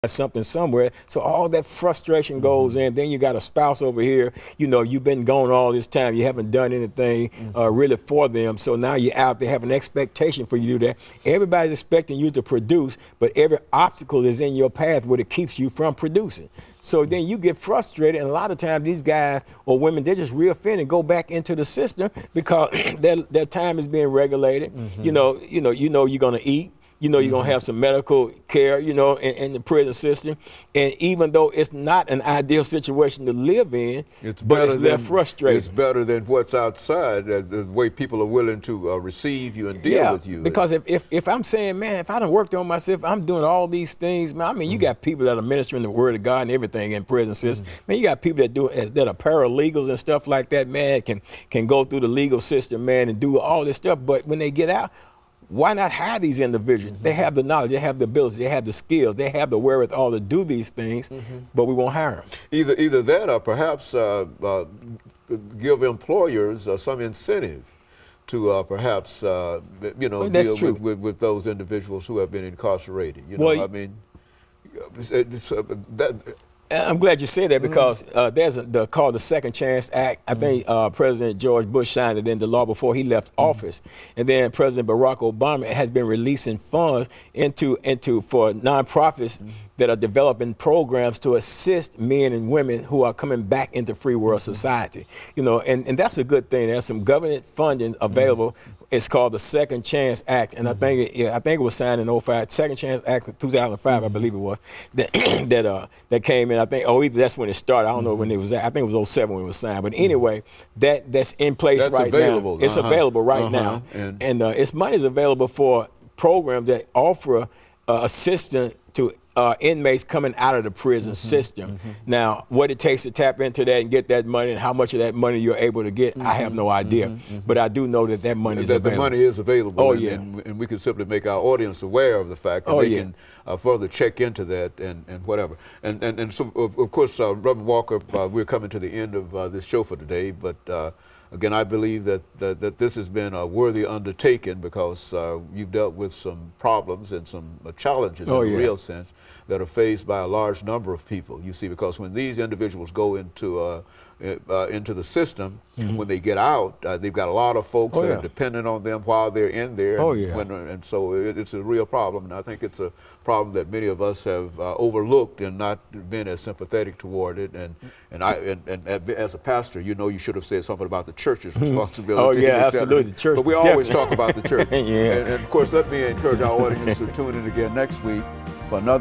something somewhere. So all that frustration goes in. Then you got a spouse over here, you know, you've been gone all this time, you haven't done anything really for them. So now you're out there, have an expectation for you to do that. Everybody's expecting you to produce, but every obstacle is in your path where it keeps you from producing. So then you get frustrated, and a lot of times these guys or women, they're just reoffend and go back into the system because their time is being regulated. You know you're gonna eat. You know, you're going to have some medical care, you know, in the prison system. And even though it's not an ideal situation to live in, it's less frustrating. It's better than what's outside, the way people are willing to receive you and deal with you. Because if I'm saying, man, if I done worked on myself, I'm doing all these things, man, I mean, you got people that are ministering the word of God and everything in prison system. Man, you got people that are paralegals and stuff like that, man, can go through the legal system, man, and do all this stuff. But when they get out, why not hire these individuals? They have the knowledge, they have the ability, they have the skills, they have the wherewithal to do these things, but we won't hire them. Either that or perhaps give employers some incentive to perhaps, you know, deal with those individuals who have been incarcerated. You know, I mean, I'm glad you said that because there's called the Second Chance Act. I think President George Bush signed it into law before he left office, and then President Barack Obama has been releasing funds for nonprofits that are developing programs to assist men and women who are coming back into free world society. You know, and that's a good thing. There's some government funding available. It's called the Second Chance Act, and I think it was signed in 05. Second Chance Act in 2005, I believe it was, that came in. I think either that's when it started. I don't know when it was. I think it was 07 when it was signed. But anyway, that's in place right now. It's available right now, and its money is available for programs that offer assistance to inmates coming out of the prison system. Now, what it takes to tap into that and get that money and how much of that money you're able to get, I have no idea. But I do know that money is available. The money is available. Oh, and we can simply make our audience aware of the fact that they can further check into that and whatever. And so, of course, Reverend Walker, we're coming to the end of this show for today, but again, I believe that this has been a worthy undertaking because you've dealt with some problems and some challenges in a real sense that are faced by a large number of people. You see, because when these individuals go into the system, when they get out, they've got a lot of folks that are dependent on them while they're in there. And so it's a real problem, and I think it's a problem that many of us have overlooked and not been as sympathetic toward it. And as a pastor, you know, you should have said something about the church's responsibility. Absolutely, the church. But we always talk about the church. And of course, let me encourage our audience to tune in again next week for another